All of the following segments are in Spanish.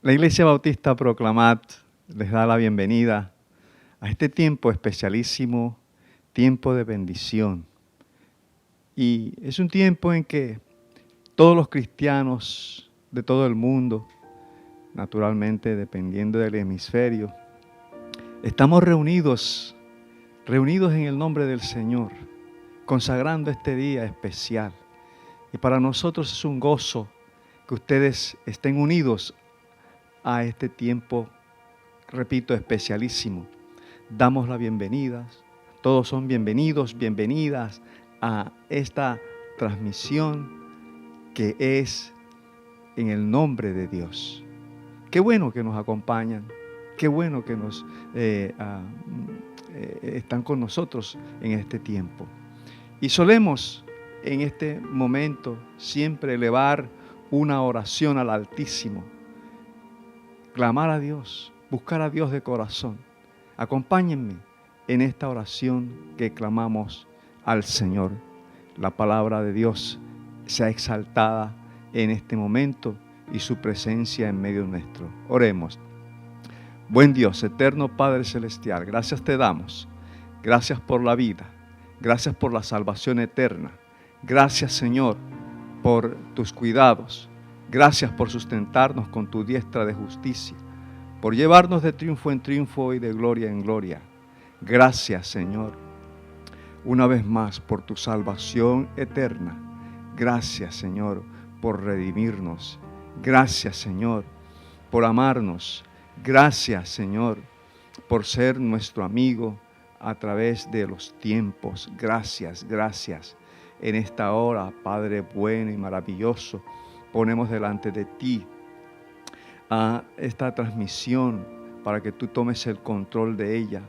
La Iglesia Bautista Proclamat les da la bienvenida a este tiempo especialísimo, tiempo de bendición. Y es un tiempo en que todos los cristianos de todo el mundo, naturalmente dependiendo del hemisferio, estamos reunidos en el nombre del Señor, consagrando este día especial. Y para nosotros es un gozo que ustedes estén unidos a este tiempo, repito, especialísimo. Damos la bienvenida, todos son bienvenidos, bienvenidas a esta transmisión que es en el nombre de Dios. Qué bueno que nos acompañan, qué bueno que están con nosotros en este tiempo. Y solemos en este momento siempre elevar una oración al Altísimo, clamar a Dios, buscar a Dios de corazón. Acompáñenme en esta oración que clamamos al Señor. La palabra de Dios sea exaltada en este momento y su presencia en medio nuestro. Oremos. Buen Dios, eterno Padre Celestial, gracias te damos. Gracias por la vida. Gracias por la salvación eterna. Gracias, Señor, por tus cuidados. Gracias por sustentarnos con tu diestra de justicia, por llevarnos de triunfo en triunfo y de gloria en gloria. Gracias, Señor, una vez más por tu salvación eterna. Gracias, Señor, por redimirnos. Gracias, Señor, por amarnos. Gracias, Señor, por ser nuestro amigo a través de los tiempos. Gracias, gracias. En esta hora, Padre bueno y maravilloso, ponemos delante de ti a esta transmisión para que tú tomes el control de ella.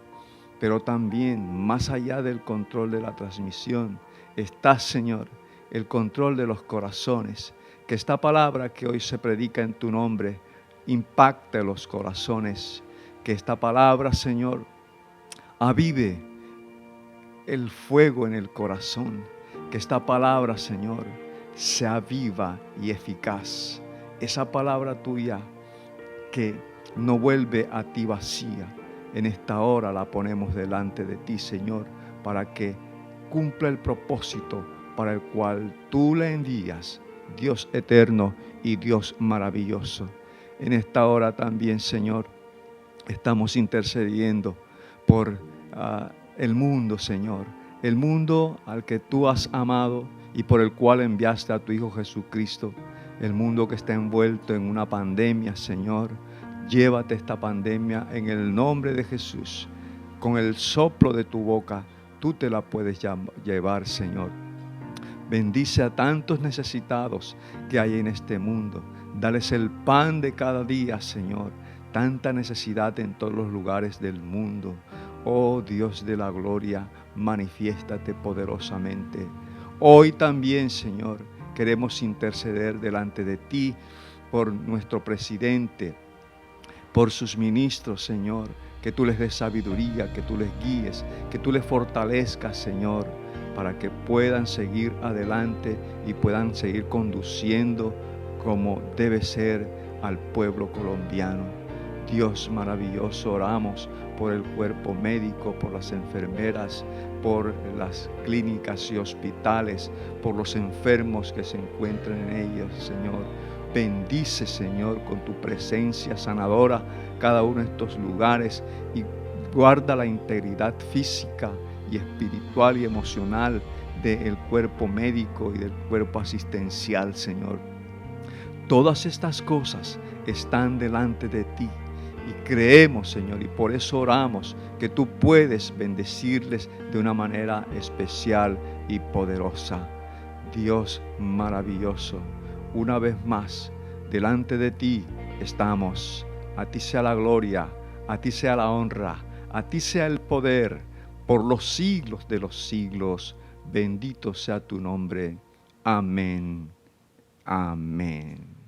Pero también, más allá del control de la transmisión, está, Señor, el control de los corazones. Que esta palabra que hoy se predica en tu nombre impacte los corazones. Que esta palabra, Señor, avive el fuego en el corazón. Que esta palabra, Señor, sea viva y eficaz. Esa palabra tuya que no vuelve a ti vacía. En esta hora la ponemos delante de ti, Señor, para que cumpla el propósito para el cual tú la envías, Dios eterno y Dios maravilloso. En esta hora también, Señor, estamos intercediendo por el mundo, Señor, el mundo al que tú has amado y por el cual enviaste a tu Hijo Jesucristo, el mundo que está envuelto en una pandemia, Señor. Llévate esta pandemia en el nombre de Jesús. Con el soplo de tu boca, tú te la puedes llevar, Señor. Bendice a tantos necesitados que hay en este mundo. Dales el pan de cada día, Señor. Tanta necesidad en todos los lugares del mundo. Oh Dios de la gloria, manifiéstate poderosamente. Hoy también, Señor, queremos interceder delante de ti por nuestro presidente, por sus ministros, Señor, que tú les des sabiduría, que tú les guíes, que tú les fortalezcas, Señor, para que puedan seguir adelante y puedan seguir conduciendo como debe ser al pueblo colombiano. Dios maravilloso, oramos por el cuerpo médico, por las enfermeras, por las clínicas y hospitales, por los enfermos que se encuentran en ellos, Señor. Bendice, Señor, con tu presencia sanadora cada uno de estos lugares y guarda la integridad física y espiritual y emocional del cuerpo médico y del cuerpo asistencial, Señor. Todas estas cosas están delante de ti y creemos, Señor, y por eso oramos que tú puedes bendecirles de una manera especial y poderosa. Dios maravilloso, una vez más, delante de ti estamos. A ti sea la gloria, a ti sea la honra, a ti sea el poder, por los siglos de los siglos. Bendito sea tu nombre. Amén. Amén.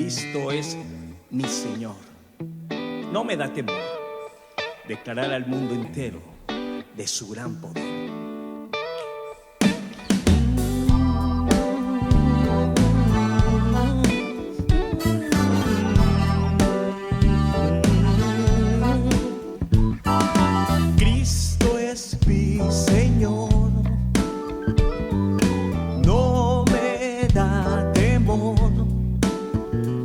Cristo es mi Señor. No me da temor declarar al mundo entero de su gran poder. Cristo es mi Señor, no me da temor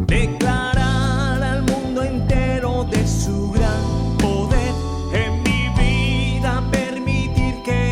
declarar al mundo entero de su gran poder. En mi vida permitir que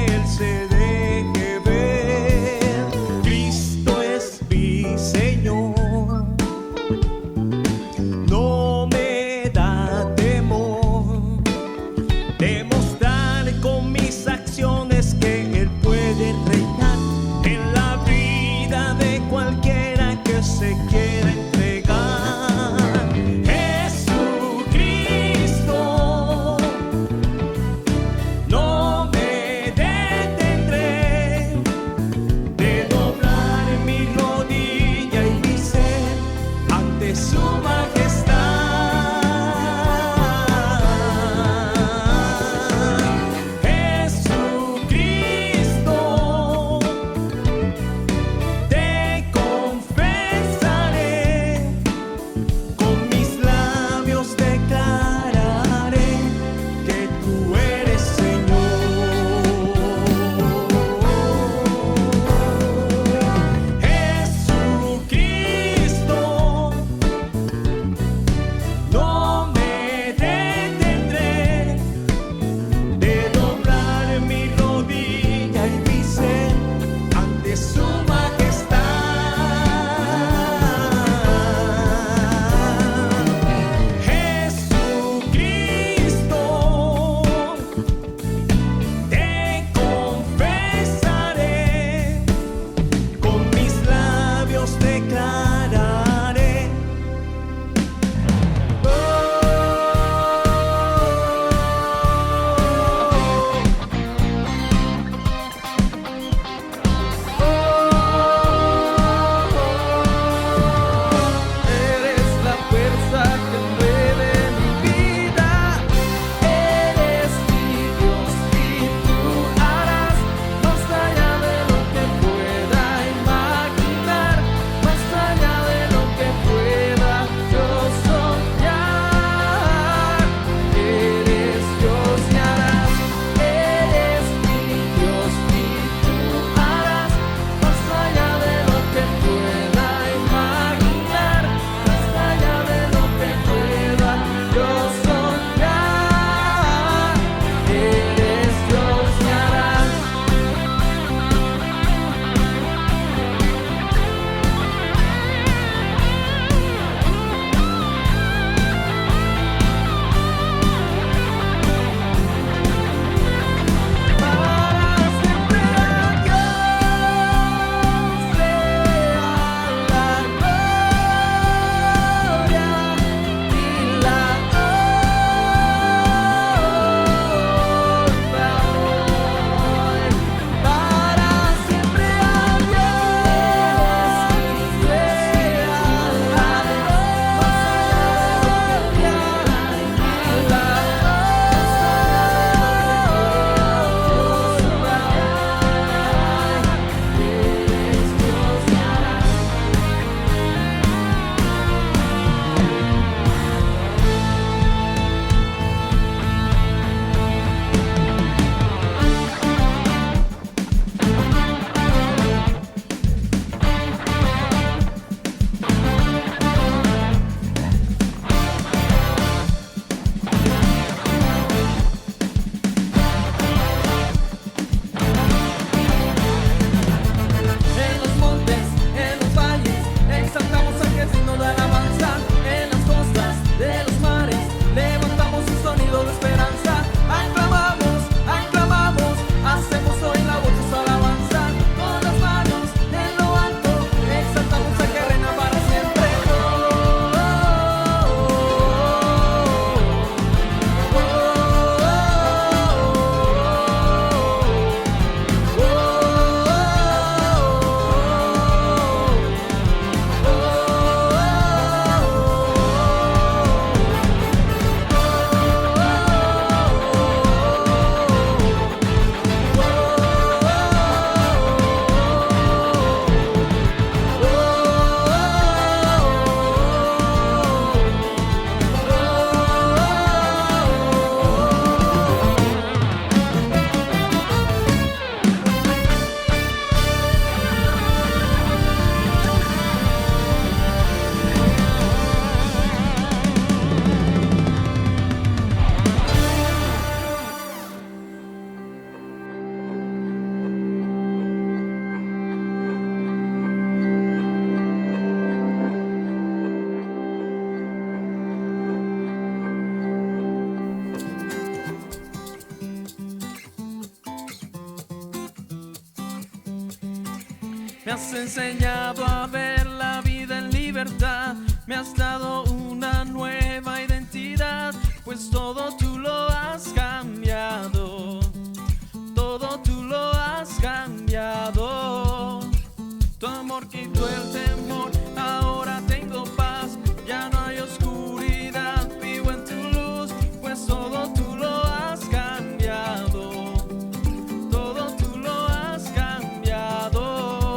Me has enseñado a ver la vida en libertad, me has dado una nueva identidad, pues todo tú lo has cambiado, todo tú lo has cambiado. Tu amor quitó el temor, ahora tengo paz, ya no hay oscuridad, vivo en tu luz, pues todo tú lo has cambiado, todo tú lo has cambiado.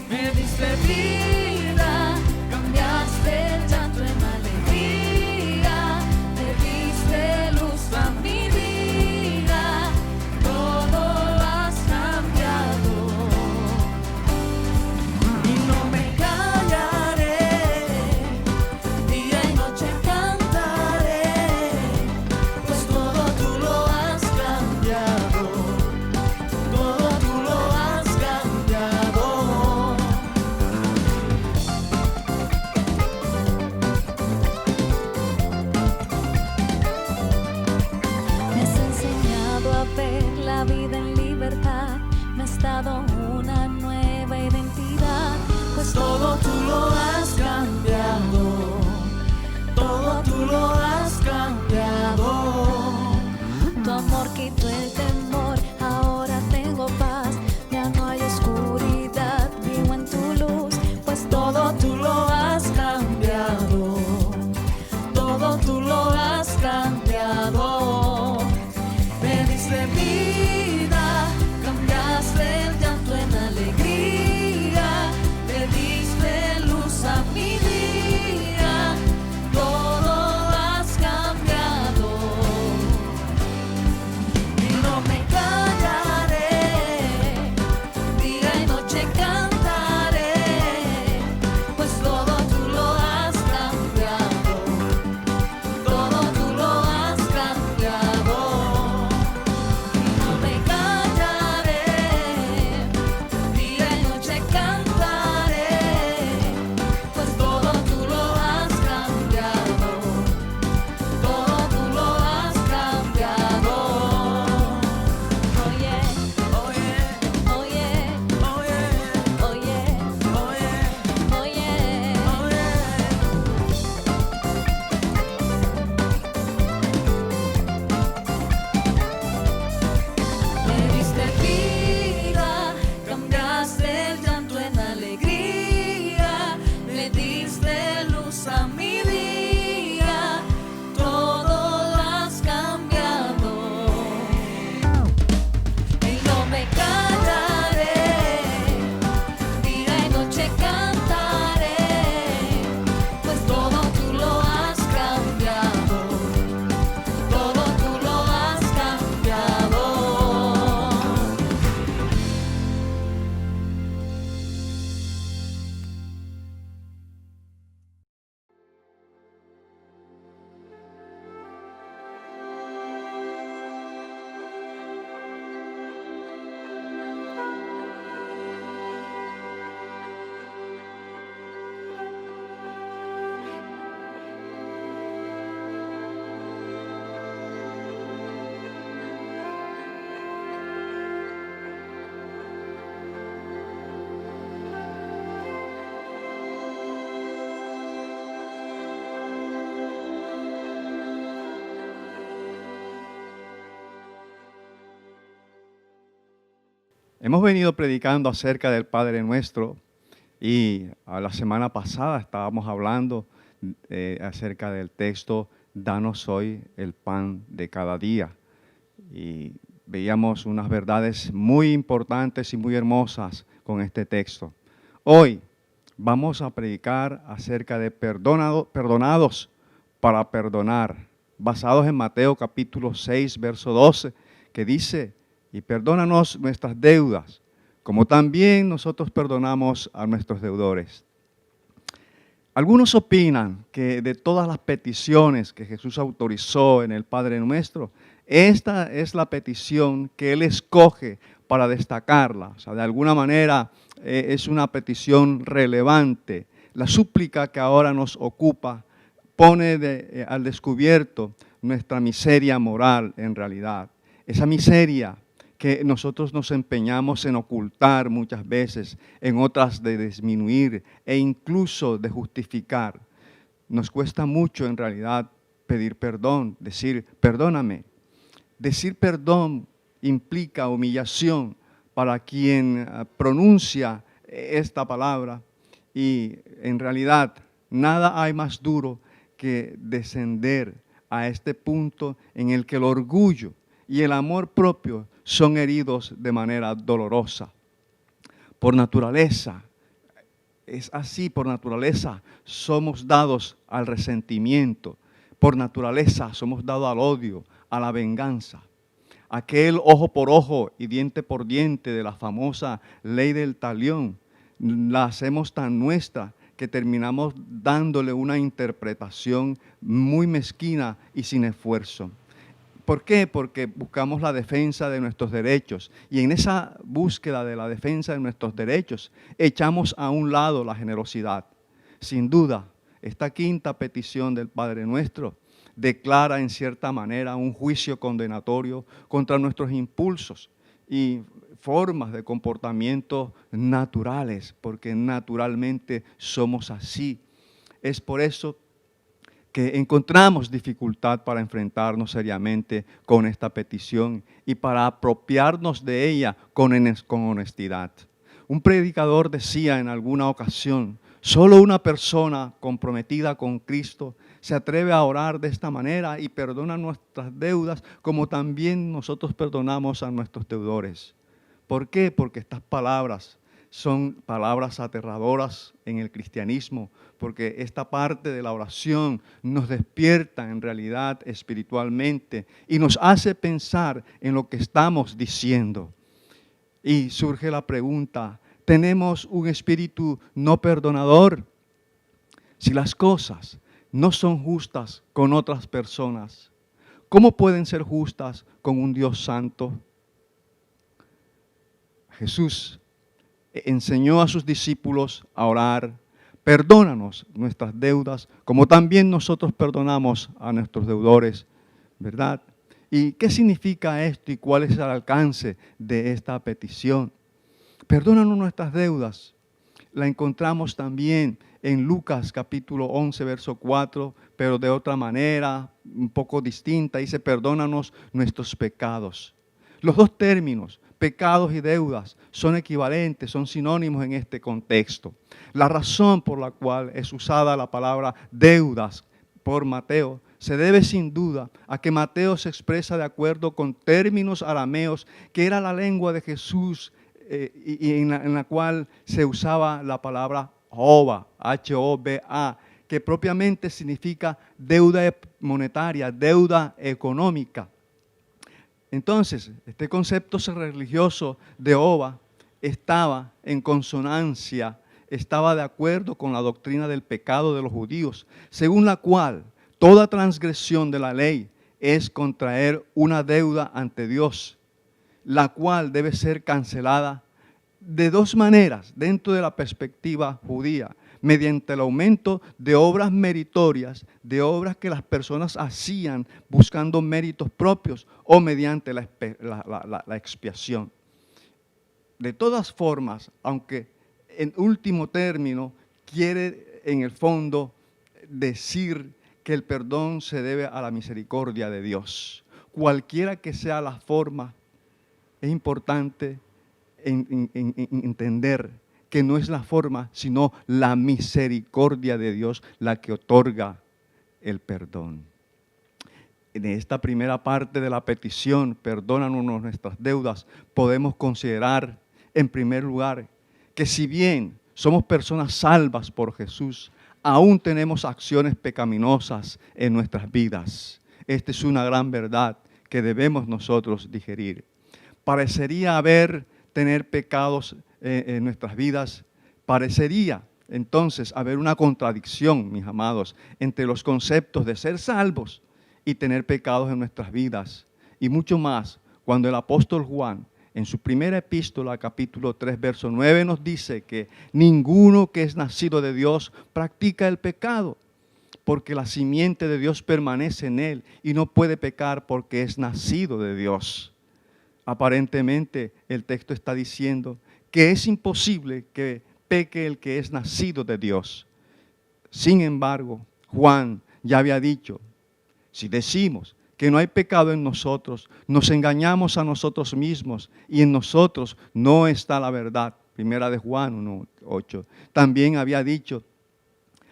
Me diste vida, cambiaste el llanto en alegría, me diste luz a mi vida, todo lo has cambiado. Y no me callaré, día y noche cantaré, pues todo tú lo has cambiado, todo tú lo has cambiado. Me has enseñado a ver la vida en libertad, me has dado una nueva identidad, pues Todo tú lo has cambiado, todo tú lo has cambiado. tu amor quitó el temor, ahora tengo paz, ya no hay oscuridad, vivo en tu luz, pues Todo tú lo has cambiado, todo tú lo has cambiado. Me diste vida, cambiaste el llanto en alegría, me diste luz a mi día, todo has cambiado. Y no me callaré, día y noche cantaré, pues todo tú lo has cambiado, todo tú lo has cambiado. Y no me callaré, día y noche cantaré, pues todo tú lo has cambiado, todo tú lo has cambiado. oye, Oye, oye, oye, oye, oye, oye. Me diste vida, cambiaste el llanto en alegría, le diste luz a mi día, todo lo has cambiado. Y no me callaré, día y noche cantaré, pues todo tú lo has cambiado, todo tú lo has cambiado. Hemos venido predicando acerca del Padre Nuestro y a la semana pasada estábamos hablando acerca del texto Danos hoy el pan de cada día. Y veíamos unas verdades muy importantes y muy hermosas con este texto. Hoy vamos a predicar acerca de perdonados para perdonar, basados en Mateo capítulo 6, verso 12, que dice: y perdónanos nuestras deudas, como también nosotros perdonamos a nuestros deudores. Algunos opinan que de todas las peticiones que Jesús autorizó en el Padre Nuestro, esta es la petición que Él escoge para destacarla. O sea, de alguna manera es una petición relevante. La súplica que ahora nos ocupa pone al descubierto nuestra miseria moral en realidad. Esa miseria que nosotros nos empeñamos en ocultar muchas veces, en otras de disminuir e incluso de justificar. Nos cuesta mucho en realidad pedir perdón, decir perdóname. Decir perdón implica humillación para quien pronuncia esta palabra, y en realidad nada hay más duro que descender a este punto en el que el orgullo y el amor propio son heridos de manera dolorosa. Por naturaleza, es así, por naturaleza somos dados al resentimiento, por naturaleza somos dados al odio, a la venganza. Aquel ojo por ojo y diente por diente de la famosa ley del talión, la hacemos tan nuestra que terminamos dándole una interpretación muy mezquina y sin esfuerzo. ¿Por qué? Porque buscamos la defensa de nuestros derechos, y en esa búsqueda de la defensa de nuestros derechos echamos a un lado la generosidad. Sin duda, esta quinta petición del Padre Nuestro declara en cierta manera un juicio condenatorio contra nuestros impulsos y formas de comportamiento naturales, porque naturalmente somos así. Es por eso que encontramos dificultad para enfrentarnos seriamente con esta petición y para apropiarnos de ella con honestidad. Un predicador decía en alguna ocasión: solo una persona comprometida con Cristo se atreve a orar de esta manera y perdona nuestras deudas como también nosotros perdonamos a nuestros deudores. ¿Por qué? Porque estas palabras son palabras aterradoras en el cristianismo, porque esta parte de la oración nos despierta en realidad espiritualmente y nos hace pensar en lo que estamos diciendo. Y surge la pregunta: ¿tenemos un espíritu no perdonador? Si las cosas no son justas con otras personas, ¿cómo pueden ser justas con un Dios santo? Jesús enseñó a sus discípulos a orar: perdónanos nuestras deudas, como también nosotros perdonamos a nuestros deudores, ¿verdad? ¿Y qué significa esto y cuál es el alcance de esta petición? Perdónanos nuestras deudas. La encontramos también en Lucas capítulo 11, verso 4, pero de otra manera, un poco distinta. Dice: perdónanos nuestros pecados. Los dos términos, pecados y deudas, son equivalentes, son sinónimos en este contexto. La razón por la cual es usada la palabra deudas por Mateo se debe sin duda a que Mateo se expresa de acuerdo con términos arameos, que era la lengua de Jesús, y en la cual se usaba la palabra Hoba, H-O-B-A, que propiamente significa deuda monetaria, deuda económica. Entonces, este concepto religioso de Hoba estaba en consonancia, estaba de acuerdo con la doctrina del pecado de los judíos, según la cual toda transgresión de la ley es contraer una deuda ante Dios, la cual debe ser cancelada de dos maneras dentro de la perspectiva judía: mediante el aumento de obras meritorias, de obras que las personas hacían buscando méritos propios, o mediante la expiación. De todas formas, aunque en último término quiere en el fondo decir que el perdón se debe a la misericordia de Dios. Cualquiera que sea la forma, es importante entender que no es la forma, sino la misericordia de Dios la que otorga el perdón. En esta primera parte de la petición, perdónanos nuestras deudas, podemos considerar en primer lugar que si bien somos personas salvas por Jesús, aún tenemos acciones pecaminosas en nuestras vidas. Esta es una gran verdad que debemos nosotros digerir. Parecería tener pecados en nuestras vidas, parecería entonces haber una contradicción, mis amados, entre los conceptos de ser salvos y tener pecados en nuestras vidas. Y mucho más cuando el apóstol Juan, en su primera epístola, capítulo 3, verso 9, nos dice que ninguno que es nacido de Dios practica el pecado, porque la simiente de Dios permanece en él y no puede pecar porque es nacido de Dios. Aparentemente el texto está diciendo que es imposible que peque el que es nacido de Dios. Sin embargo, Juan ya había dicho, si decimos que no hay pecado en nosotros, nos engañamos a nosotros mismos y en nosotros no está la verdad. Primera de Juan 1:8. También había dicho,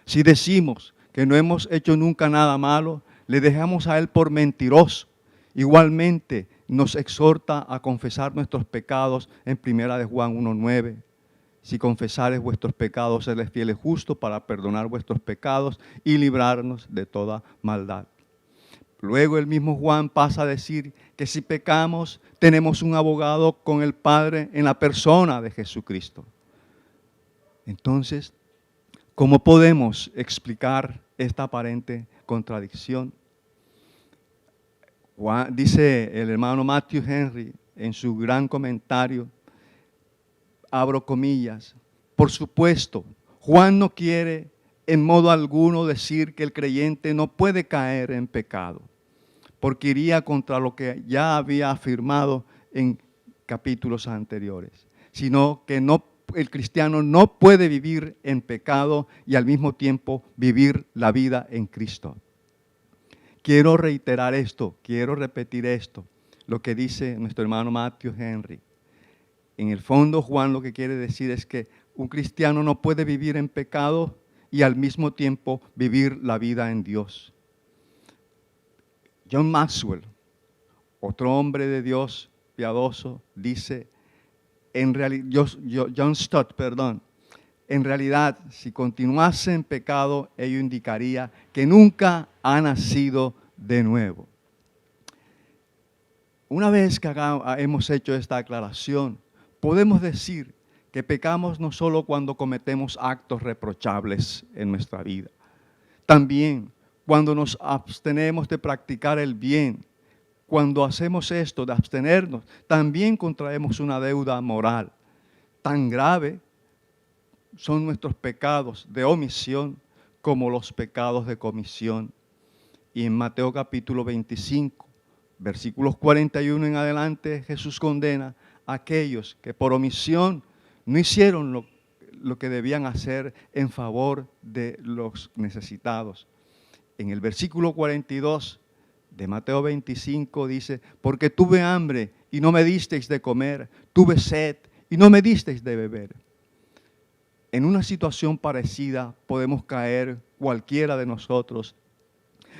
si decimos que no hemos hecho nunca nada malo, le dejamos a Él por mentiroso. Igualmente nos exhorta a confesar nuestros pecados en Primera de Juan 1:9. Si confesares vuestros pecados, Él es fiel y justo para perdonar vuestros pecados y librarnos de toda maldad. Luego el mismo Juan pasa a decir que si pecamos, tenemos un abogado con el Padre en la persona de Jesucristo. Entonces, ¿cómo podemos explicar esta aparente contradicción? Dice el hermano Matthew Henry en su gran comentario, abro comillas, por supuesto, Juan no quiere en modo alguno decir que el creyente no puede caer en pecado, porque iría contra lo que ya había afirmado en capítulos anteriores, sino que el cristiano no puede vivir en pecado y al mismo tiempo vivir la vida en Cristo. Quiero reiterar esto, quiero repetir esto, lo que dice nuestro hermano Matthew Henry. En el fondo, Juan lo que quiere decir es que un cristiano no puede vivir en pecado y al mismo tiempo vivir la vida en Dios. John Maxwell, otro hombre de Dios piadoso, dice, John Stott, en realidad, si continuase en pecado, ello indicaría que nunca ha nacido de nuevo. Una vez que hemos hecho esta aclaración, podemos decir que pecamos no solo cuando cometemos actos reprochables en nuestra vida, también cuando nos abstenemos de practicar el bien. Cuando hacemos esto de abstenernos, también contraemos una deuda moral. Tan grave son nuestros pecados de omisión como los pecados de comisión. Y en Mateo capítulo 25, versículos 41 en adelante, Jesús condena a aquellos que por omisión no hicieron lo que debían hacer en favor de los necesitados. En el versículo 42 de Mateo 25 dice, porque tuve hambre y no me disteis de comer, tuve sed y no me disteis de beber. En una situación parecida podemos caer cualquiera de nosotros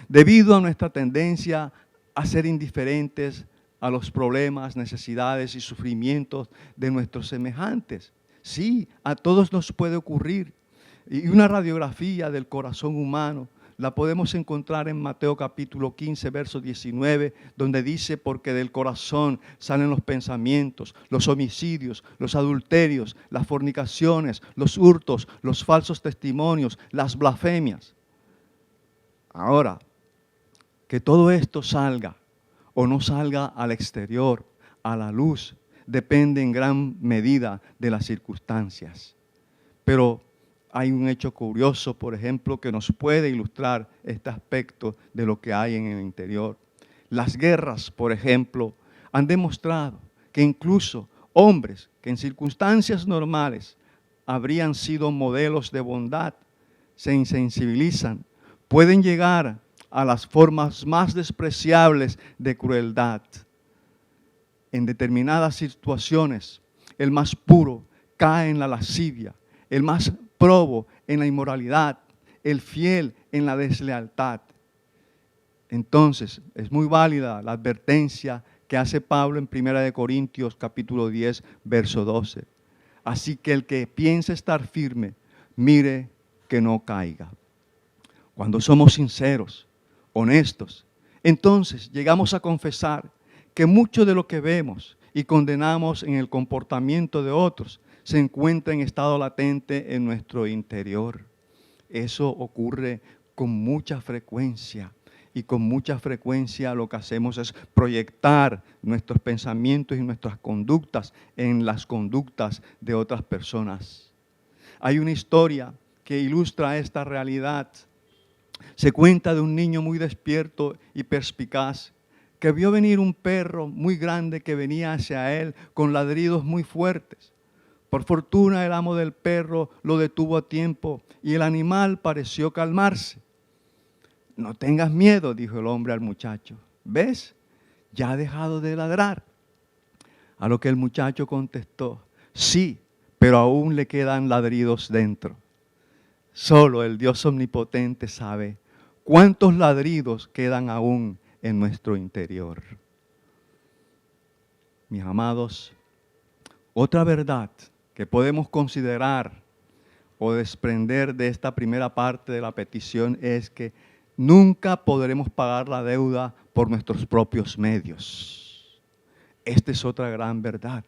debido a nuestra tendencia a ser indiferentes a los problemas, necesidades y sufrimientos de nuestros semejantes. Sí, a todos nos puede ocurrir. Y una radiografía del corazón humano la podemos encontrar en Mateo capítulo 15, verso 19, donde dice, porque del corazón salen los pensamientos, los homicidios, los adulterios, las fornicaciones, los hurtos, los falsos testimonios, las blasfemias. Ahora, que todo esto salga o no salga al exterior, a la luz, depende en gran medida de las circunstancias. Pero hay un hecho curioso, por ejemplo, que nos puede ilustrar este aspecto de lo que hay en el interior. Las guerras, por ejemplo, han demostrado que incluso hombres que en circunstancias normales habrían sido modelos de bondad, se insensibilizan, pueden llegar a las formas más despreciables de crueldad. En determinadas situaciones, el más puro cae en la lascivia, el más probo en la inmoralidad, el fiel en la deslealtad. Entonces, es muy válida la advertencia que hace Pablo en 1 Corintios capítulo 10, verso 12. Así que el que piense estar firme, mire que no caiga. Cuando somos sinceros, honestos, entonces llegamos a confesar que mucho de lo que vemos y condenamos en el comportamiento de otros se encuentra en estado latente en nuestro interior. Eso ocurre con mucha frecuencia y con mucha frecuencia lo que hacemos es proyectar nuestros pensamientos y nuestras conductas en las conductas de otras personas. Hay una historia que ilustra esta realidad. Se cuenta de un niño muy despierto y perspicaz que vio venir un perro muy grande que venía hacia él con ladridos muy fuertes. Por fortuna el amo del perro lo detuvo a tiempo y el animal pareció calmarse. No tengas miedo, dijo el hombre al muchacho. ¿Ves? Ya ha dejado de ladrar. A lo que el muchacho contestó, sí, pero aún le quedan ladridos dentro. Solo el Dios omnipotente sabe cuántos ladridos quedan aún en nuestro interior. Mis amados, otra verdad que podemos considerar o desprender de esta primera parte de la petición es que nunca podremos pagar la deuda por nuestros propios medios. Esta es otra gran verdad.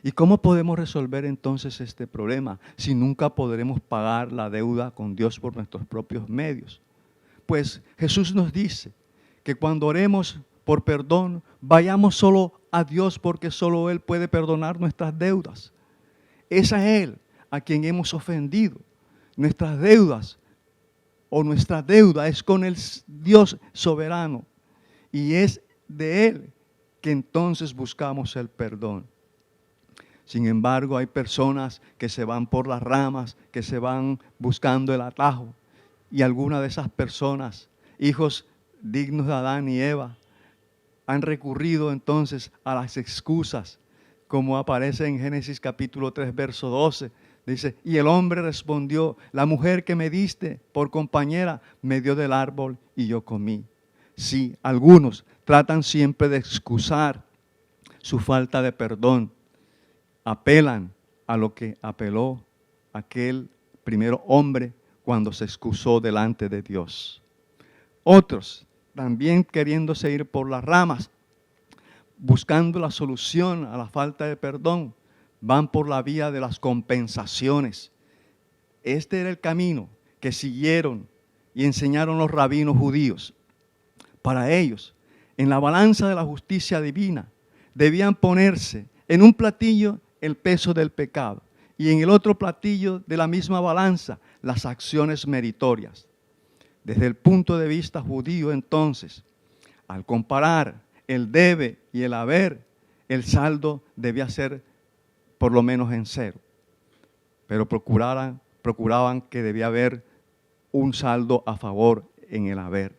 ¿Y cómo podemos resolver entonces este problema si nunca podremos pagar la deuda con Dios por nuestros propios medios? Pues Jesús nos dice que cuando oremos por perdón, vayamos solo a Dios porque solo Él puede perdonar nuestras deudas. Es a Él a quien hemos ofendido. Nuestras deudas o nuestra deuda es con el Dios soberano y es de Él que entonces buscamos el perdón. Sin embargo, hay personas que se van por las ramas, que se van buscando el atajo. Y algunas de esas personas, hijos dignos de Adán y Eva, han recurrido entonces a las excusas, como aparece en Génesis capítulo 3, verso 12. Dice, y el hombre respondió, la mujer que me diste por compañera me dio del árbol y yo comí. Sí, algunos tratan siempre de excusar su falta de perdón. Apelan a lo que apeló aquel primero hombre cuando se excusó delante de Dios. Otros, también queriéndose ir por las ramas, buscando la solución a la falta de perdón, van por la vía de las compensaciones. Este era el camino que siguieron y enseñaron los rabinos judíos. Para ellos, en la balanza de la justicia divina, debían ponerse en un platillo el peso del pecado y en el otro platillo de la misma balanza las acciones meritorias. Desde el punto de vista judío, entonces, al comparar el debe y el haber, el saldo debía ser por lo menos en cero. Pero procuraban que debía haber un saldo a favor en el haber.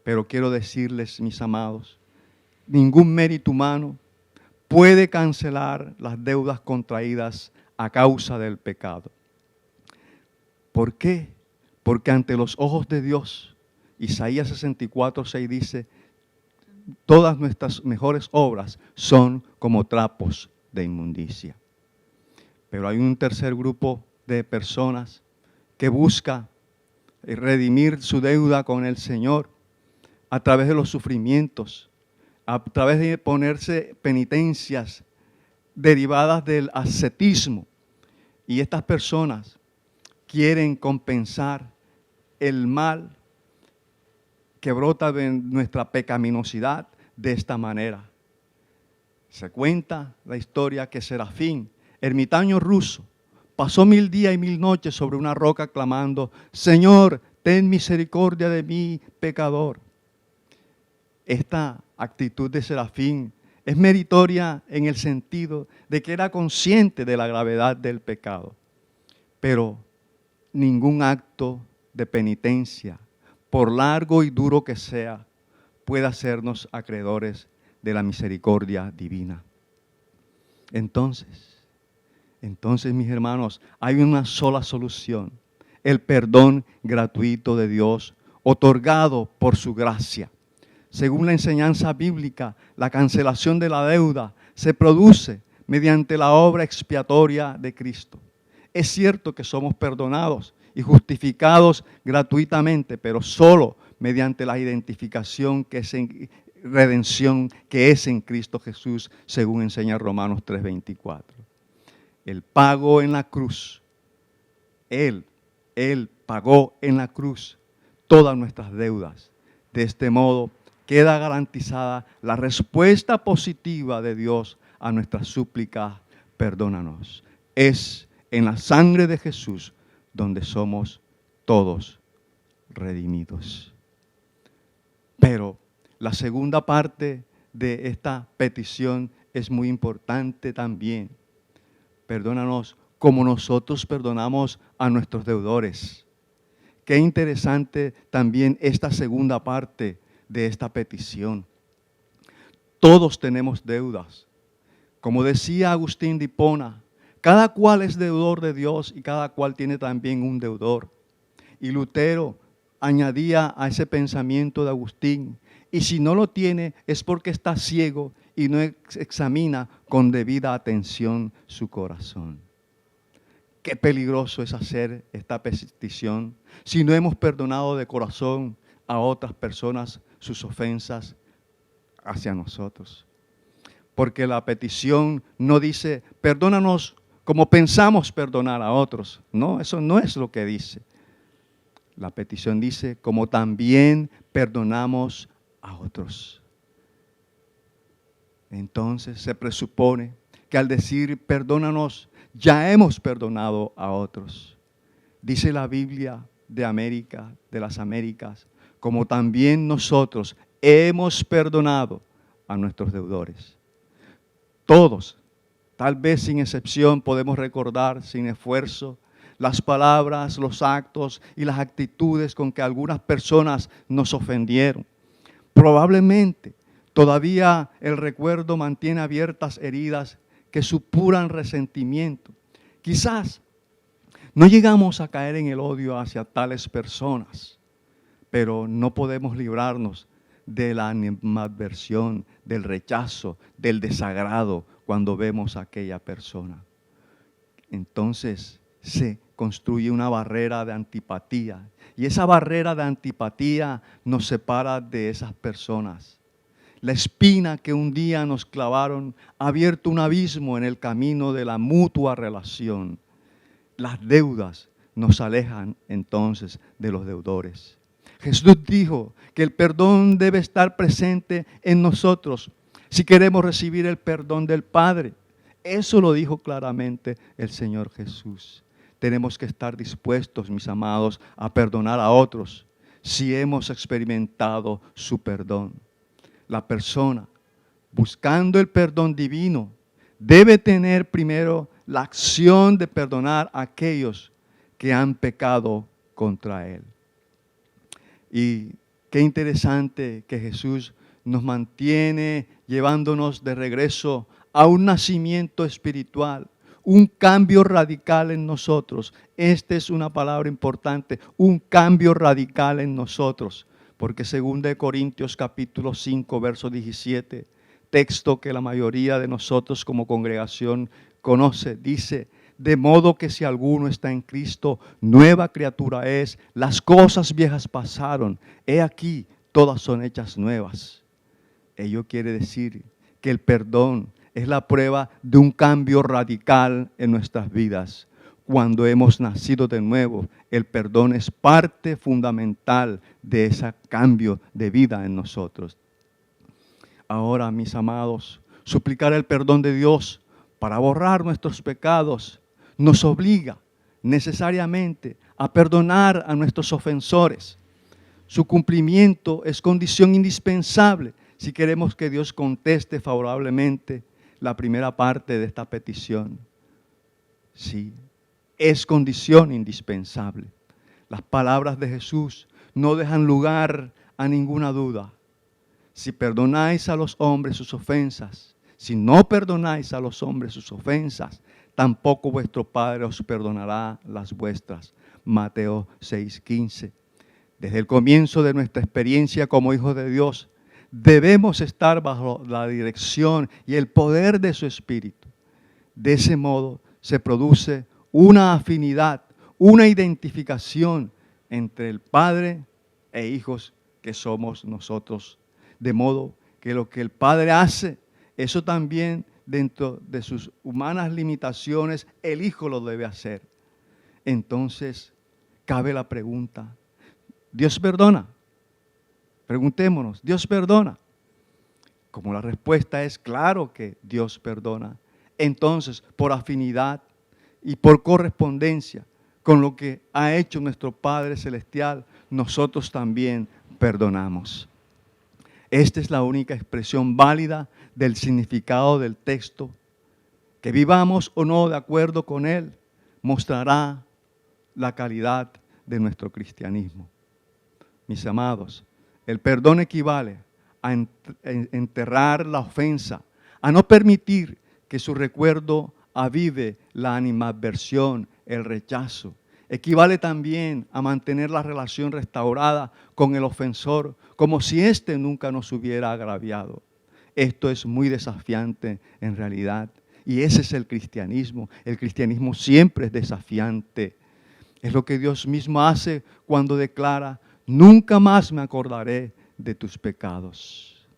Pero quiero decirles, mis amados, ningún mérito humano puede cancelar las deudas contraídas a causa del pecado. ¿Por qué? Porque ante los ojos de Dios, Isaías 64:6 dice, todas nuestras mejores obras son como trapos de inmundicia. Pero hay un tercer grupo de personas que busca redimir su deuda con el Señor a través de los sufrimientos, a través de ponerse penitencias derivadas del ascetismo. Y estas personas quieren compensar el mal que brota de nuestra pecaminosidad de esta manera. Se cuenta la historia que Serafín, ermitaño ruso, pasó 1000 días y 1000 noches sobre una roca clamando, Señor, ten misericordia de mí, pecador. Esta actitud de Serafín es meritoria en el sentido de que era consciente de la gravedad del pecado. Pero ningún acto de penitencia, por largo y duro que sea, puede hacernos acreedores de la misericordia divina. Entonces, mis hermanos, hay una sola solución, el perdón gratuito de Dios, otorgado por su gracia. Según la enseñanza bíblica, la cancelación de la deuda se produce mediante la obra expiatoria de Cristo. Es cierto que somos perdonados y justificados gratuitamente, pero solo mediante la identificación que es en redención que es en Cristo Jesús, según enseña Romanos 3:24. El pago en la cruz, Él pagó en la cruz todas nuestras deudas. De este modo, queda garantizada la respuesta positiva de Dios a nuestra súplica, perdónanos. Es en la sangre de Jesús donde somos todos redimidos. Pero La segunda parte de esta petición es muy importante también. Perdónanos como nosotros perdonamos a nuestros deudores. Qué interesante también esta segunda parte de esta petición. Todos tenemos deudas. Como decía Agustín de Hipona, cada cual es deudor de Dios y cada cual tiene también un deudor. Y Lutero añadía a ese pensamiento de Agustín, y si no lo tiene es porque está ciego y no examina con debida atención su corazón. Qué peligroso es hacer esta petición si no hemos perdonado de corazón a otras personas sus ofensas hacia nosotros. Porque la petición no dice, perdónanos como pensamos perdonar a otros. No, eso no es lo que dice. La petición dice, como también perdonamos a otros. Entonces se presupone que al decir perdónanos, ya hemos perdonado a otros. Dice la Biblia de América, de las Américas, como también nosotros hemos perdonado a nuestros deudores. Todos, tal vez sin excepción, podemos recordar sin esfuerzo las palabras, los actos y las actitudes con que algunas personas nos ofendieron. Probablemente todavía el recuerdo mantiene abiertas heridas que supuran resentimiento. Quizás no llegamos a caer en el odio hacia tales personas, pero no podemos librarnos de la animadversión, del rechazo, del desagrado cuando vemos a aquella persona. Entonces se construye una barrera de antipatía y esa barrera de antipatía nos separa de esas personas. La espina que un día nos clavaron ha abierto un abismo en el camino de la mutua relación. Las deudas nos alejan entonces de los deudores. Jesús dijo que el perdón debe estar presente en nosotros si queremos recibir el perdón del Padre. Eso lo dijo claramente el Señor Jesús. Tenemos que estar dispuestos, mis amados, a perdonar a otros si hemos experimentado su perdón. La persona, buscando el perdón divino, debe tener primero la acción de perdonar a aquellos que han pecado contra él. Y qué interesante que Jesús nos mantiene llevándonos de regreso a un nacimiento espiritual, un cambio radical en nosotros. Esta es una palabra importante, un cambio radical en nosotros. Porque según de Corintios capítulo 5, verso 17, texto que la mayoría de nosotros como congregación conoce, dice, de modo que si alguno está en Cristo, nueva criatura es, las cosas viejas pasaron, he aquí, todas son hechas nuevas. Ello quiere decir que el perdón es la prueba de un cambio radical en nuestras vidas. Cuando hemos nacido de nuevo, el perdón es parte fundamental de ese cambio de vida en nosotros. Ahora, mis amados, suplicar el perdón de Dios para borrar nuestros pecados nos obliga necesariamente a perdonar a nuestros ofensores. Su cumplimiento es condición indispensable si queremos que Dios conteste favorablemente la primera parte de esta petición. Sí, es condición indispensable. Las palabras de Jesús no dejan lugar a ninguna duda. Si perdonáis a los hombres sus ofensas, si no perdonáis a los hombres sus ofensas, tampoco vuestro Padre os perdonará las vuestras. Mateo 6:15. Desde el comienzo de nuestra experiencia como hijos de Dios, debemos estar bajo la dirección y el poder de su Espíritu. De ese modo se produce una afinidad, una identificación entre el Padre e hijos que somos nosotros. De modo que lo que el Padre hace, eso también dentro de sus humanas limitaciones, el Hijo lo debe hacer. Entonces, cabe la pregunta, ¿Dios perdona? Preguntémonos, ¿Dios perdona? Como la respuesta es claro que Dios perdona, entonces por afinidad y por correspondencia con lo que ha hecho nuestro Padre Celestial, nosotros también perdonamos. Esta es la única expresión válida del significado del texto. Que vivamos o no de acuerdo con él, mostrará la calidad de nuestro cristianismo. Mis amados, el perdón equivale a enterrar la ofensa, a no permitir que su recuerdo avive la animadversión, el rechazo. Equivale también a mantener la relación restaurada con el ofensor, como si éste nunca nos hubiera agraviado. Esto es muy desafiante en realidad, y ese es el cristianismo. El cristianismo siempre es desafiante. Es lo que Dios mismo hace cuando declara: nunca más me acordaré de tus pecados.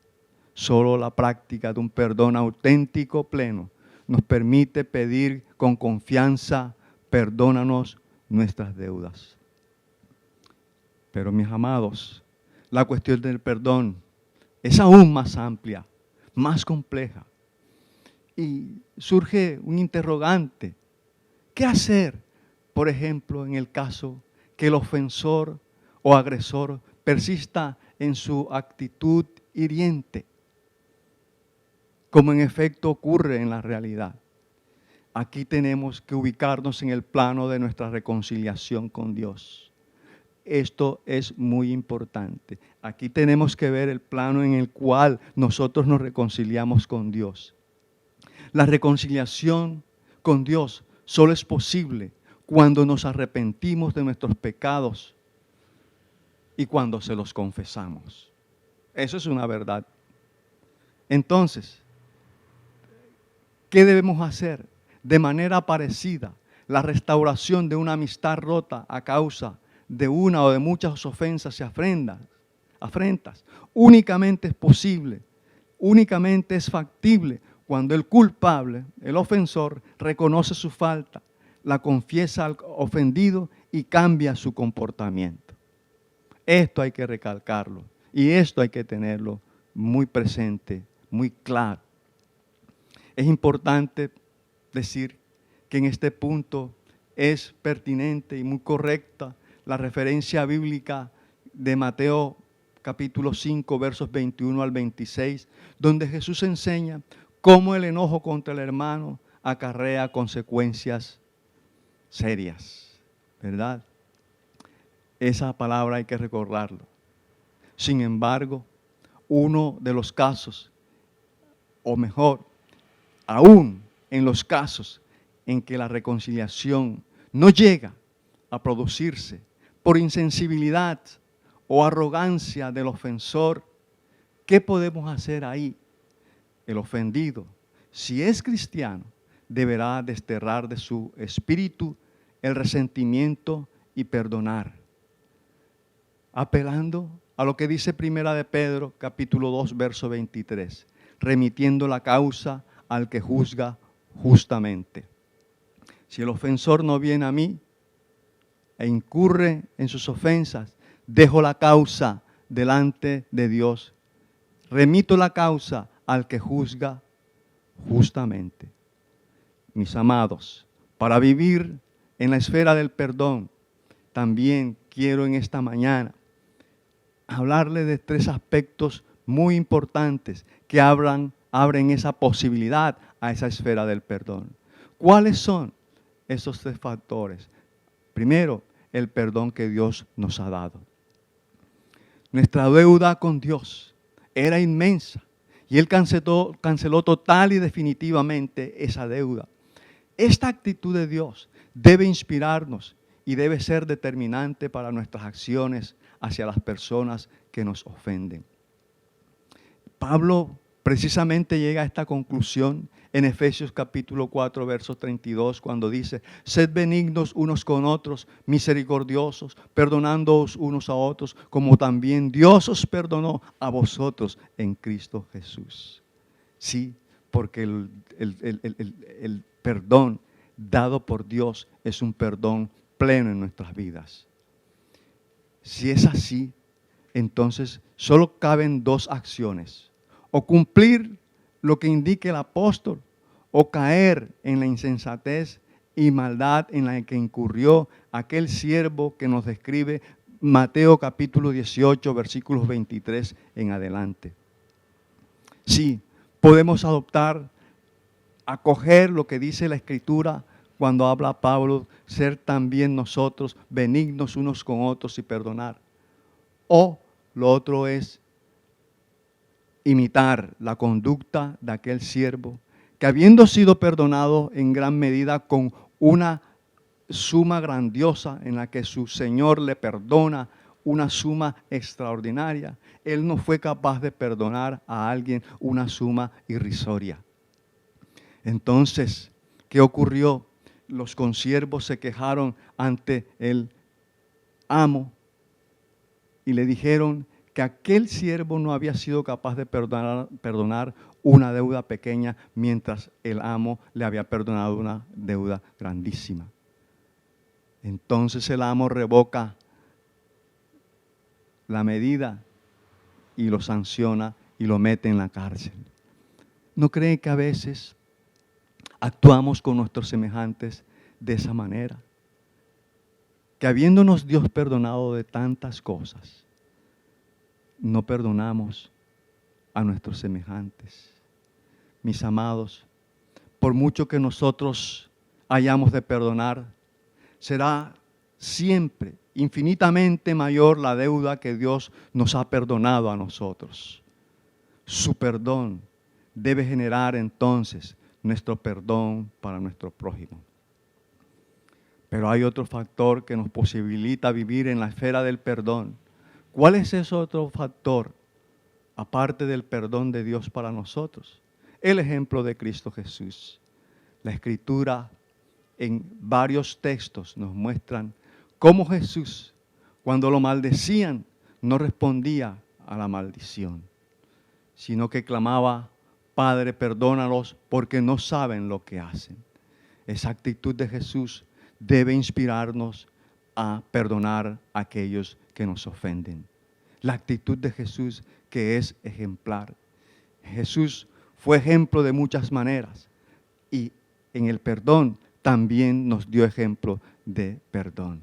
Solo la práctica de un perdón auténtico, pleno, nos permite pedir con confianza: perdónanos nuestras deudas. Pero mis amados, la cuestión del perdón es aún más amplia, más compleja. Y surge un interrogante: ¿qué hacer, por ejemplo, en el caso que el ofensor o agresor persista en su actitud hiriente, como en efecto ocurre en la realidad? Aquí tenemos que ubicarnos en el plano de nuestra reconciliación con Dios. Esto es muy importante. Aquí tenemos que ver el plano en el cual nosotros nos reconciliamos con Dios. La reconciliación con Dios solo es posible cuando nos arrepentimos de nuestros pecados y cuando se los confesamos. Eso es una verdad. Entonces, ¿qué debemos hacer? De manera parecida, la restauración de una amistad rota a causa de una o de muchas ofensas y afrentas, únicamente es posible, únicamente es factible cuando el culpable, el ofensor, reconoce su falta, la confiesa al ofendido y cambia su comportamiento. Esto hay que recalcarlo y esto hay que tenerlo muy presente, muy claro. Es importante decir que en este punto es pertinente y muy correcta la referencia bíblica de Mateo capítulo 5, versos 21 al 26, donde Jesús enseña cómo el enojo contra el hermano acarrea consecuencias serias, ¿verdad? Esa palabra hay que recordarlo. Sin embargo, uno de los casos, o mejor, aún en los casos en que la reconciliación no llega a producirse por insensibilidad o arrogancia del ofensor, ¿qué podemos hacer ahí? El ofendido, si es cristiano, deberá desterrar de su espíritu el resentimiento y perdonar, apelando a lo que dice Primera de Pedro, capítulo 2, verso 23, remitiendo la causa al que juzga justamente. Si el ofensor no viene a mí e incurre en sus ofensas, dejo la causa delante de Dios. Remito la causa al que juzga justamente. Mis amados, para vivir en la esfera del perdón, también quiero en esta mañana hablarle de 3 aspectos muy importantes que abren esa posibilidad a esa esfera del perdón. ¿Cuáles son esos 3 factores? Primero, el perdón que Dios nos ha dado. Nuestra deuda con Dios era inmensa y Él canceló total y definitivamente esa deuda. Esta actitud de Dios debe inspirarnos y debe ser determinante para nuestras acciones hacia las personas que nos ofenden. Pablo precisamente llega a esta conclusión en Efesios capítulo 4, verso 32, cuando dice: sed benignos unos con otros, misericordiosos, perdonándoos unos a otros, como también Dios os perdonó a vosotros en Cristo Jesús. Sí, porque el perdón dado por Dios es un perdón pleno en nuestras vidas. Si es así, entonces solo caben 2 acciones: o cumplir lo que indique el apóstol, o caer en la insensatez y maldad en la que incurrió aquel siervo que nos describe Mateo capítulo 18, versículos 23 en adelante. Sí, podemos adoptar, acoger lo que dice la Escritura cuando habla Pablo, ser también nosotros benignos unos con otros y perdonar. O lo otro es imitar la conducta de aquel siervo que, habiendo sido perdonado en gran medida con una suma grandiosa en la que su Señor le perdona, una suma extraordinaria, él no fue capaz de perdonar a alguien una suma irrisoria. Entonces, ¿qué ocurrió? Los consiervos se quejaron ante el amo y le dijeron que aquel siervo no había sido capaz de perdonar una deuda pequeña, mientras el amo le había perdonado una deuda grandísima. Entonces el amo revoca la medida y lo sanciona y lo mete en la cárcel. ¿No creen que a veces actuamos con nuestros semejantes de esa manera? Que habiéndonos Dios perdonado de tantas cosas, no perdonamos a nuestros semejantes. Mis amados, por mucho que nosotros hayamos de perdonar, será siempre infinitamente mayor la deuda que Dios nos ha perdonado a nosotros. Su perdón debe generar entonces nuestro perdón para nuestro prójimo. Pero hay otro factor que nos posibilita vivir en la esfera del perdón. ¿Cuál es ese otro factor, aparte del perdón de Dios para nosotros? El ejemplo de Cristo Jesús. La Escritura en varios textos nos muestran cómo Jesús, cuando lo maldecían, no respondía a la maldición, sino que clamaba: Padre, perdónalos porque no saben lo que hacen. Esa actitud de Jesús debe inspirarnos a perdonar a aquellos que nos ofenden. La actitud de Jesús, que es ejemplar. Jesús fue ejemplo de muchas maneras y en el perdón también nos dio ejemplo de perdón.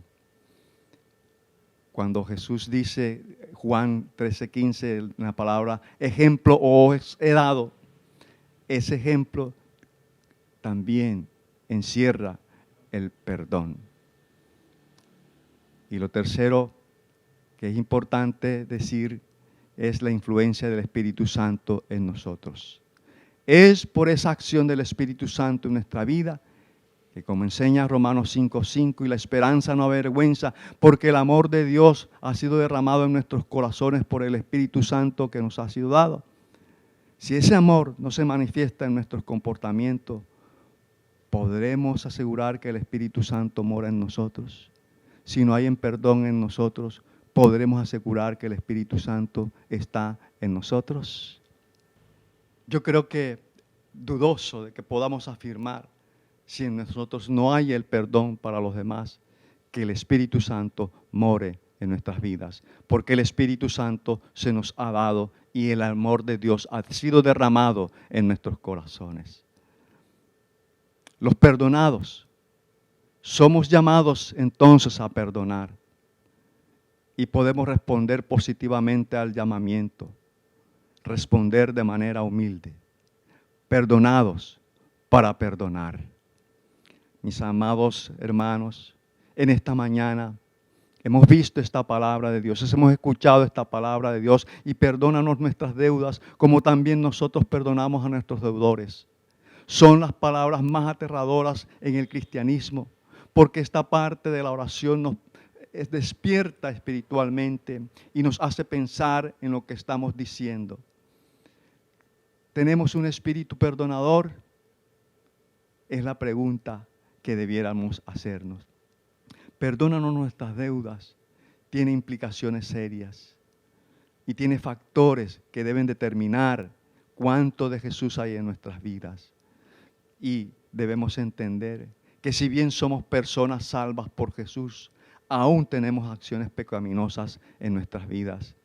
Cuando Jesús dice, Juan 13:15, la palabra ejemplo os he dado, ese ejemplo también encierra el perdón. Y lo tercero que es importante decir es la influencia del Espíritu Santo en nosotros. Es por esa acción del Espíritu Santo en nuestra vida que, como enseña Romanos 5:5, y la esperanza no avergüenza, porque el amor de Dios ha sido derramado en nuestros corazones por el Espíritu Santo que nos ha sido dado. Si ese amor no se manifiesta en nuestros comportamientos, ¿podremos asegurar que el Espíritu Santo mora en nosotros? Si no hay en perdón en nosotros, ¿podremos asegurar que el Espíritu Santo está en nosotros? Yo creo que dudoso de que podamos afirmar, si en nosotros no hay el perdón para los demás, que el Espíritu Santo more en nuestras vidas, porque el Espíritu Santo se nos ha dado y el amor de Dios ha sido derramado en nuestros corazones. Los perdonados somos llamados entonces a perdonar y podemos responder positivamente al llamamiento, responder de manera humilde, perdonados para perdonar. Mis amados hermanos, en esta mañana hemos visto esta palabra de Dios, hemos escuchado esta palabra de Dios y perdónanos nuestras deudas como también nosotros perdonamos a nuestros deudores. Son las palabras más aterradoras en el cristianismo, porque esta parte de la oración nos despierta espiritualmente y nos hace pensar en lo que estamos diciendo. ¿Tenemos un espíritu perdonador? Es la pregunta que debiéramos hacernos. Perdónanos nuestras deudas. Tiene implicaciones serias y tiene factores que deben determinar cuánto de Jesús hay en nuestras vidas. Y debemos entender que si bien somos personas salvas por Jesús, aún tenemos acciones pecaminosas en nuestras vidas.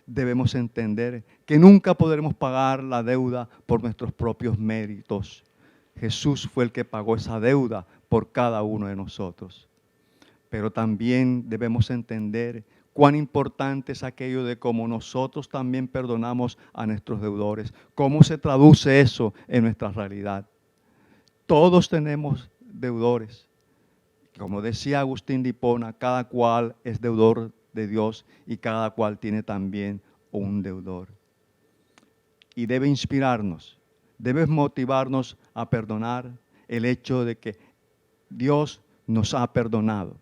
Debemos entender que nunca podremos pagar la deuda por nuestros propios méritos. Jesús fue el que pagó esa deuda por cada uno de nosotros. Pero también debemos entender cuán importante es aquello de cómo nosotros también perdonamos a nuestros deudores. ¿Cómo se traduce eso en nuestra realidad? Todos tenemos deudores. Como decía Agustín de Hipona, cada cual es deudor de Dios y cada cual tiene también un deudor. Y debe inspirarnos, debe motivarnos a perdonar el hecho de que Dios nos ha perdonado.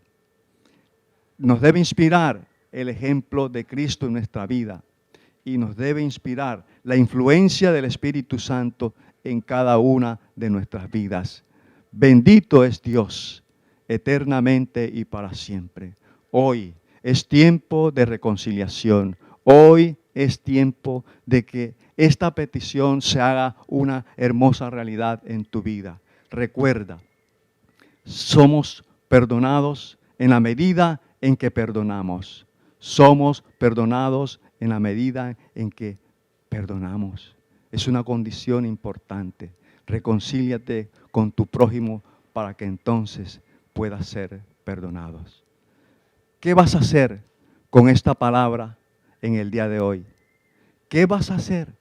Nos debe inspirar el ejemplo de Cristo en nuestra vida y nos debe inspirar la influencia del Espíritu Santo en cada una de nuestras vidas. Bendito es Dios, eternamente y para siempre. Hoy es tiempo de reconciliación. Hoy es tiempo de que esta petición se haga una hermosa realidad en tu vida. Recuerda, somos perdonados en la medida en que perdonamos. Somos perdonados en la medida en que perdonamos. Es una condición importante. Reconcíliate con tu prójimo para que entonces puedas ser perdonados. ¿Qué vas a hacer con esta palabra en el día de hoy? ¿Qué vas a hacer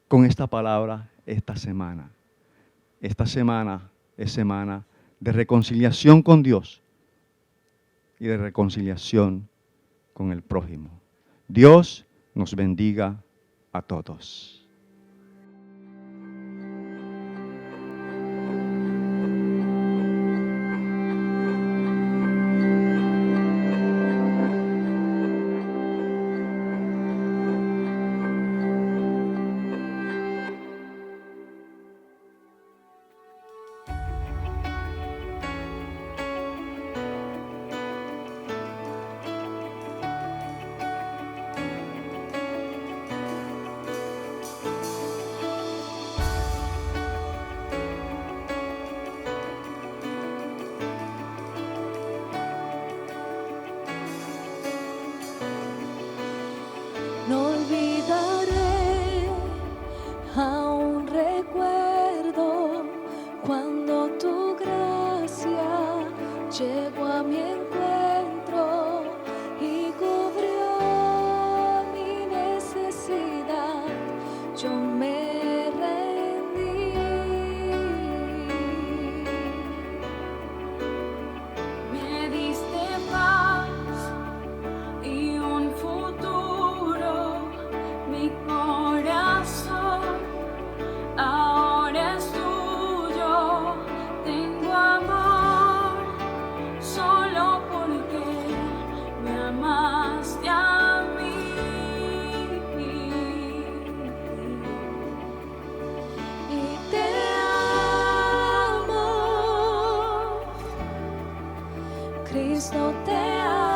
con esta palabra esta semana? Esta semana es semana de reconciliación con Dios y de reconciliación con el prójimo. Dios nos bendiga a todos. No olvidaré, aún recuerdo cuando tu gracia llegó a mi encuentro y cubrió mi necesidad. Yo me rendí. Me diste paz y un futuro. Mi corazón ahora es tuyo. Tengo amor solo porque me amaste a mí. Y te amo, Cristo, te amo.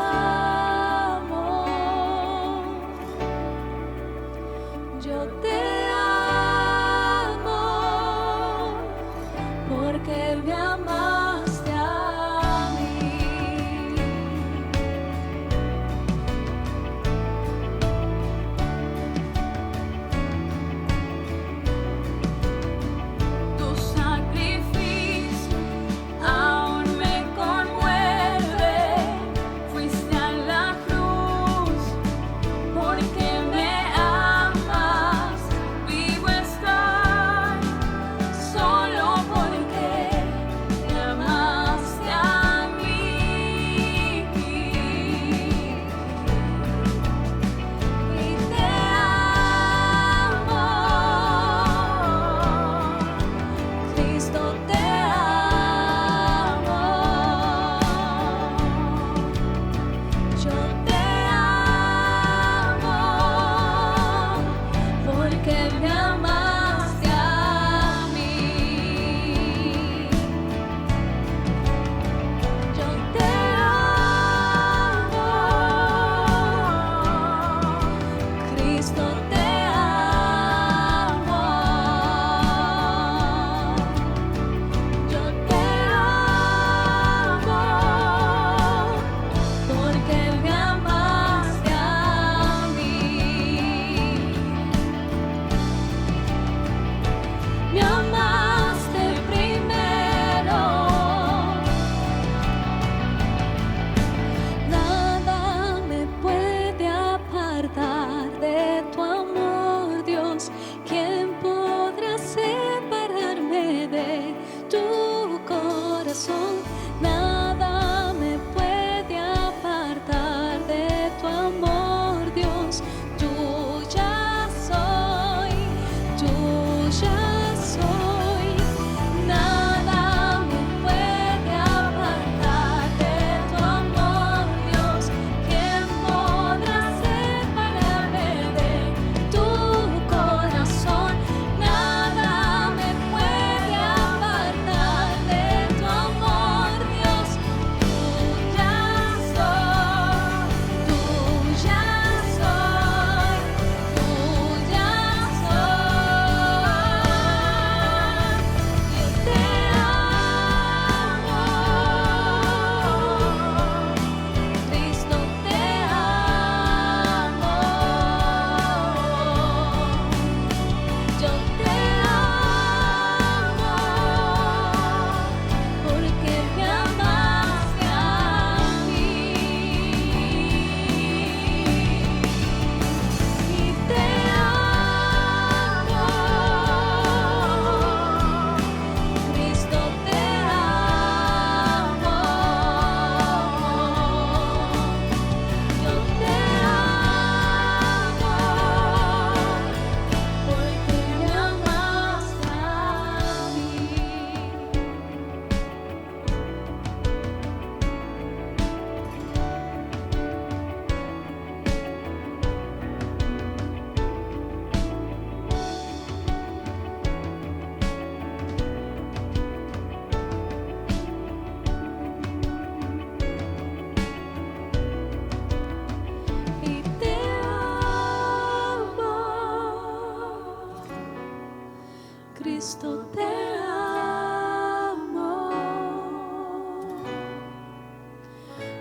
Yo te amo porque me amaste a mí. Tu sacrificio aún me conmueve. Fuiste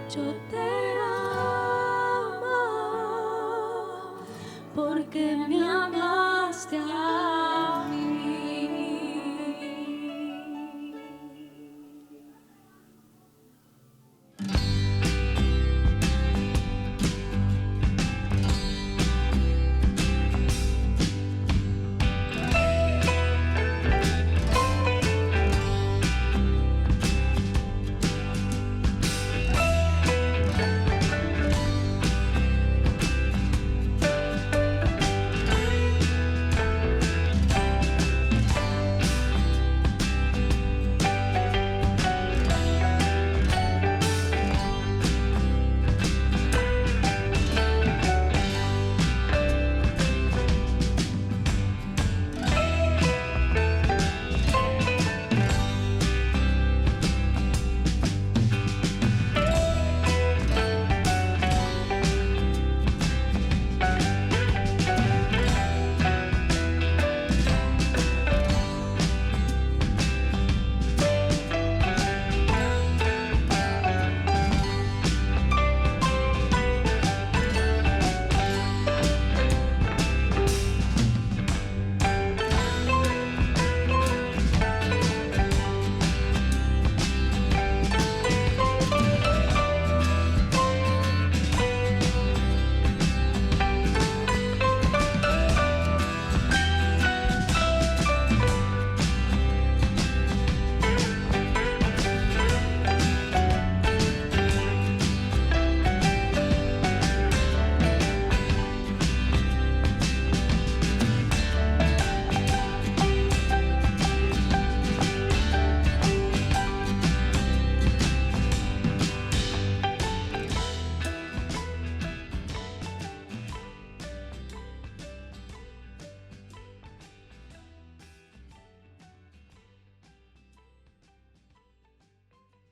Yo te amo porque me amas.